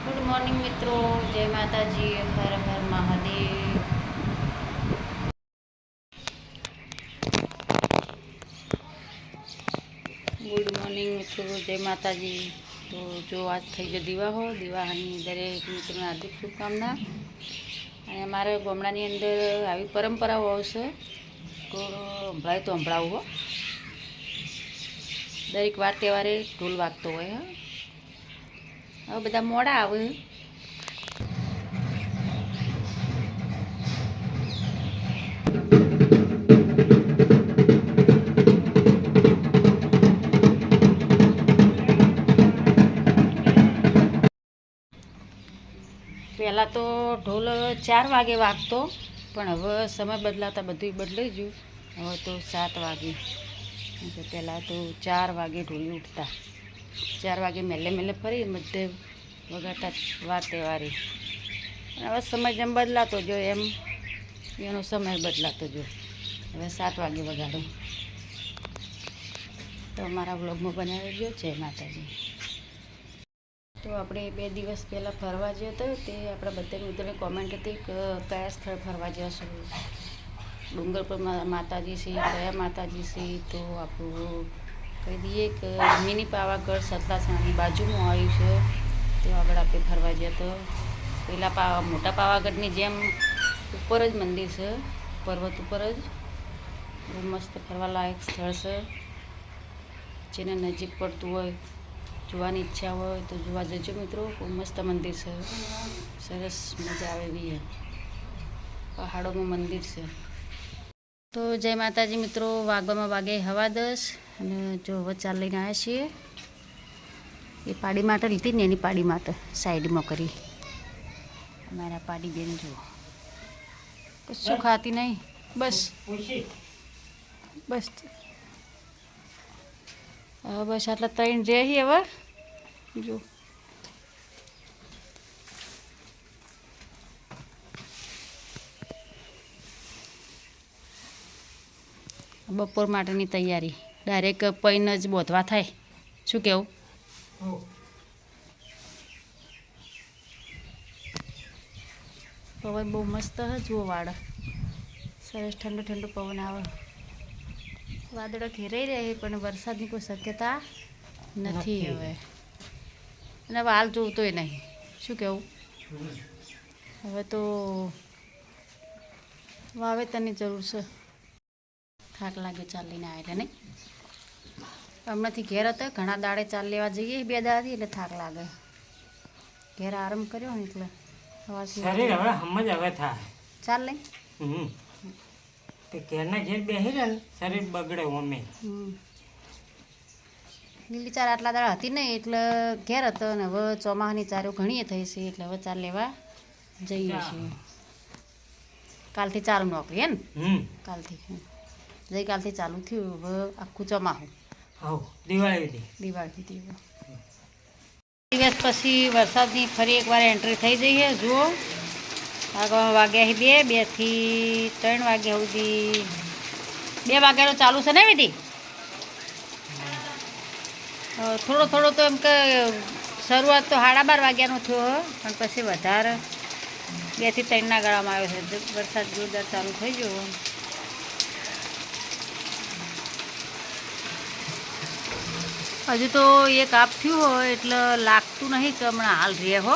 Good morning મિત્રો, જય માતાજી, હર હર મહાદેવ. ગુડ મોર્નિંગ મિત્રો, જય માતાજી. તો જો આજ થઈ ગયો દિવાહો, દિવાહાની દરેક મિત્રોને હાર્દિક શુભકામના. અને અમારા ગામડાની અંદર આવી પરંપરાઓ આવશે તો સંભળાય તો સંભળાવું હો. દરેક વાર તહેવારે ઢોલ વાગતો હોય. હવે બધા મોડા આવે. પહેલાં તો ઢોલ 4 વાગે વાગતો, પણ હવે સમય બદલાતા બધું બદલાઈ ગયું. હવે તો 7 વાગે. પહેલાં તો 4 વાગે ઢોલી ઉઠતા. 4 વાગે મેલે મેલે ફરી બધે વગાડતા વાર તહેવારે. હવે સમય જેમ બદલાતો જો એમ એનો સમય બદલાતો જો. હવે 7 વાગે વગાડો. તો અમારા વ્લોગમાં બનાવી ગયો છે માતાજી. તો આપણે 2 દિવસ પહેલાં ફરવા ગયા હતા, તે આપણા બધા મિત્રોને કોમેન્ટ હતી કે કયા સ્થળ ફરવા જશું, ડુંગર પર માતાજી છે, કયા માતાજી છે. તો આપણું કહી દઈએ કે મિની પાવાગઢ સતલાસણાની બાજુમાં આવ્યું છે. તો આગળ આપણે ફરવા ગયા તો પહેલાં મોટા પાવાગઢની જેમ ઉપર જ મંદિર છે, પર્વત ઉપર જ. બહુ મસ્ત ફરવાલાયક સ્થળ છે. જેને નજીક પડતું હોય, જોવાની ઈચ્છા હોય તો જોવા જજો મિત્રો. બહુ મસ્ત મંદિર છે, સરસ મજા આવે એવી. પહાડોમાં મંદિર છે. તો જય માતાજી મિત્રો, વાગવામાં વાગે 10:15 અને જો હવે ચાલ લઈને આવ્યા છીએ. એ પાડી માટે લીધી ને, એની પાડી માટે સાઈડમાં કરી. અમારા પાડી બેન જુઓ કશું ખાતી નહીં, બસ બસ હવે બસ આટલા 3 રહી. હવે જો બપોર માટેની તૈયારી ડાયરેક્ટ પૈન જ બોધવા થાય. શું કહેવું? પવન બહુ મસ્ત હ, જુઓ વાડ સરસ ઠંડો ઠંડો પવન આવે. વાદળો ઘેરાઈ રહે પણ વરસાદની કોઈ શક્યતા નથી હવે. અને હાલ જોવતોય નહીં. શું કહેવું? હવે તો વાવેતરની જરૂર છે. થાક લાગ્યો ચાલીને આવેલા નહીં. હમણાંથી ઘેર હતા, ઘણા દાડે ચાલ લેવા જઈએ 2 દાડાથી, એટલે થાક લાગે. ઘેર આરામ કર્યો ને એટલે શરીર હવે સમજ હવે થાય ચાલ નહીં. તે ઘેરના ઘેર બેસી રહે ને શરીર બગડે. અમે લીલી ચાર આટલા દાડા હતી નહીં એટલે ઘેર હતો, ને હવે ચોમાસાની ચારો ઘણીએ થઈ છે એટલે હવે ચાર લેવા જઈએ છીએ. કાલથી ચાલુ નોકરી હે ને? કાલથી ગઈકાલથી ચાલુ થયું. હવે આખું ચોમાસું દિવાળી દિવસ પછી વરસાદની ફરી એકવાર એન્ટ્રી થઈ જઈ છે. જુઓ આગળ વાગ્યા 2 થી 3 વાગ્યા સુધી. 2 વાગ્યાનો ચાલુ છે ને વિધિ? થોડો થોડો તો એમ કે શરૂઆત તો 12:30 વાગ્યાનો થયો, પણ પછી વધારે 2 થી 3 ના ગાળામાં આવ્યો છે. વરસાદ જોરદાર ચાલુ થઈ ગયો. હજુ તો એક આપ થયું હોય એટલે લાગતું નહીં કે હમણાં હાલ રહે હો.